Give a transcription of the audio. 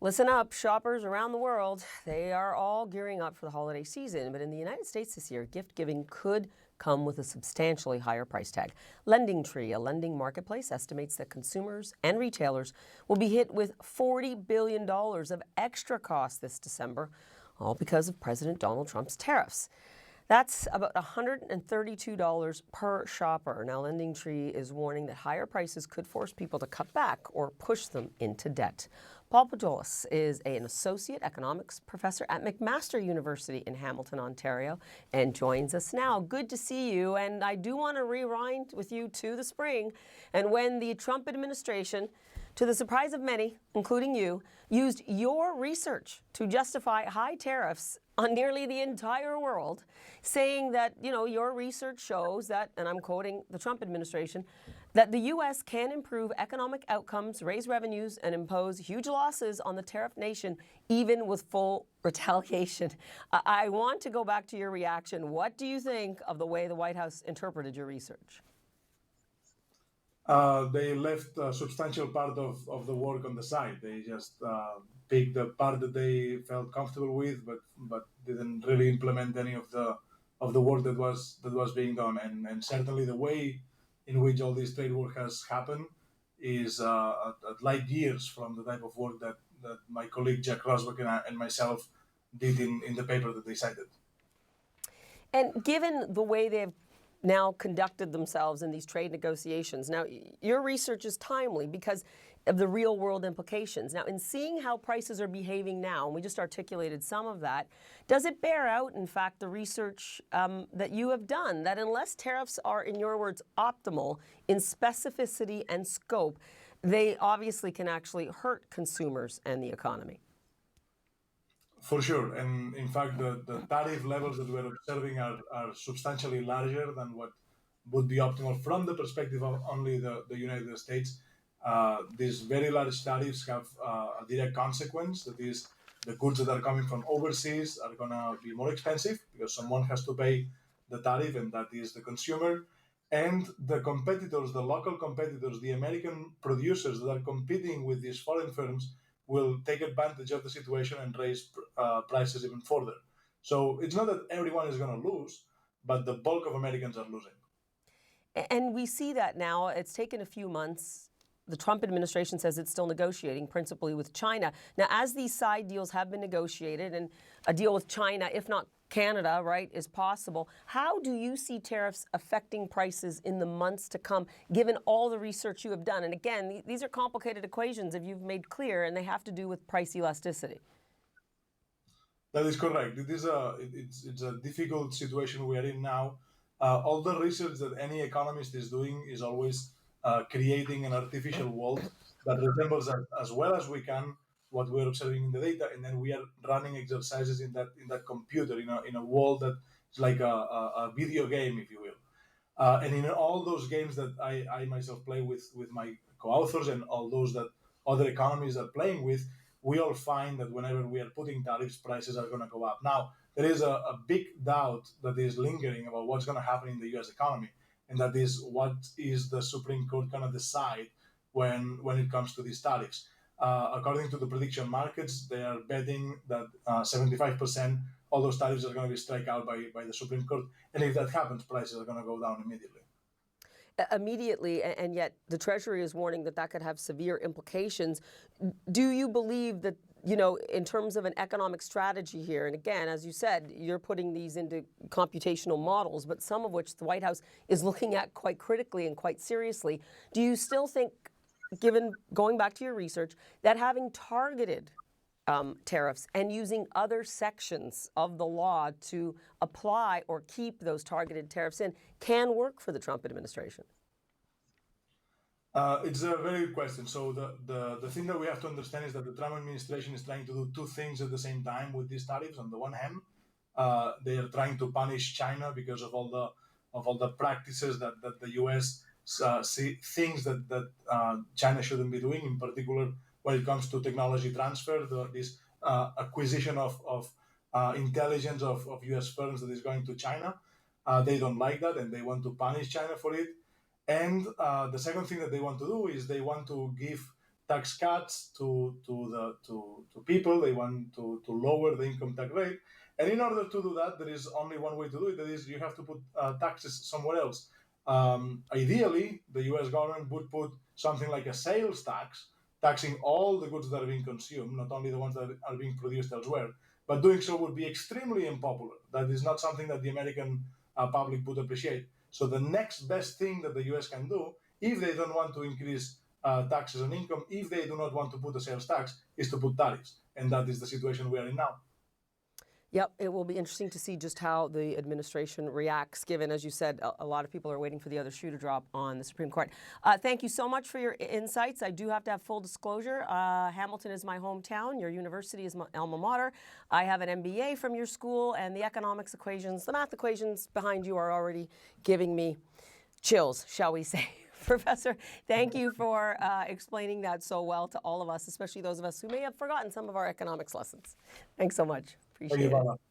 Listen up, shoppers around the world. They are all gearing up for the holiday season, but in the United States this year, gift giving could come with a substantially higher price tag. LendingTree, a lending marketplace, estimates that consumers and retailers will be hit with $40 billion of extra costs this December, all because of President Donald Trump's tariffs. That's about $132 per shopper. Now, LendingTree is warning that higher prices could force people to cut back or push them into debt. Pau Pujolas is an associate economics professor at McMaster University in Hamilton, Ontario, and joins us now. Good to see you. And I do want to rewind with you to the spring and when the Trump administration, to the surprise of many, including you, used your research to justify high tariffs on nearly the entire world, saying that, your research shows that, and I'm quoting the Trump administration, that the U.S. can improve economic outcomes, raise revenues, and impose huge losses on the tariff nation, even with full retaliation. I want to go back to your reaction. What do you think of the way the White House interpreted your research? They left a substantial part of the work on the side. They just picked the part that they felt comfortable with, but didn't really implement any of the work that was being done. And certainly the way in which all this trade work has happened is at light years from the type of work that my colleague Jack Rosberg and myself did in the paper that they cited. And given the way they've now conducted themselves in these trade negotiations, now your research is timely because of the real world implications. Now, in seeing how prices are behaving now, and we just articulated some of that, does it bear out, in fact, the research that you have done, that unless tariffs are, in your words, optimal in specificity and scope, they obviously can actually hurt consumers and the economy? For sure. And in fact, the tariff levels that we're observing are substantially larger than what would be optimal from the perspective of only the United States. These very large tariffs have a direct consequence, that is, the goods that are coming from overseas are going to be more expensive because someone has to pay the tariff, and that is the consumer. And the competitors, the local competitors, the American producers that are competing with these foreign firms will take advantage of the situation and raise prices even further. So it's not that everyone is going to lose, but the bulk of Americans are losing. And we see that now. It's taken a few months. The Trump administration says it's still negotiating, principally with China. Now, as these side deals have been negotiated and a deal with China, if not Canada, right, is possible, how do you see tariffs affecting prices in the months to come, given all the research you have done? And again, these are complicated equations, if you've made clear, and they have to do with price elasticity. That is correct. It's a difficult situation we are in now. All the research that any economist is doing is always creating an artificial world that resembles as well as we can what we're observing in the data, and then we are running exercises in that computer in a world that is like a video game, if you will. And in all those games that I myself play with my co-authors and all those that other economists are playing with, we all find that whenever we are putting tariffs, prices are going to go up. Now, there is a big doubt that is lingering about what's going to happen in the U.S. economy, and that is what is the Supreme Court going to decide when it comes to these tariffs. According to the prediction markets, they are betting that 75% all those tariffs are going to be struck out by the Supreme Court. And if that happens, prices are going to go down immediately. Immediately, and yet the Treasury is warning that that could have severe implications. Do you believe that, in terms of an economic strategy here, and again, as you said, you're putting these into computational models, but some of which the White House is looking at quite critically and quite seriously, do you still think, given going back to your research, that having targeted tariffs and using other sections of the law to apply or keep those targeted tariffs in can work for the Trump administration? It's a very good question. So the thing that we have to understand is that the Trump administration is trying to do two things at the same time with these tariffs. On the one hand, they are trying to punish China because of all the practices that the U.S. Thinks that China shouldn't be doing, in particular when it comes to technology transfer, this acquisition of intelligence of U.S. firms that is going to China. They don't like that, and they want to punish China for it. And the second thing that they want to do is they want to give tax cuts to people. They want to lower the income tax rate. And in order to do that, there is only one way to do it. That is, you have to put taxes somewhere else. Ideally, the U.S. government would put something like a sales tax, taxing all the goods that are being consumed, not only the ones that are being produced elsewhere. But doing so would be extremely unpopular. That is not something that the American public would appreciate. So the next best thing that the U.S. can do, if they don't want to increase taxes on income, if they do not want to put a sales tax, is to put tariffs. And that is the situation we are in now. Yep, it will be interesting to see just how the administration reacts, given, as you said, a lot of people are waiting for the other shoe to drop on the Supreme Court. Thank you so much for your insights. I do have to have full disclosure. Hamilton is my hometown. Your university is my alma mater. I have an MBA from your school, and the economics equations, the math equations behind you are already giving me chills, shall we say. Professor, thank you for explaining that so well to all of us, especially those of us who may have forgotten some of our economics lessons. Thanks so much. Appreciate it.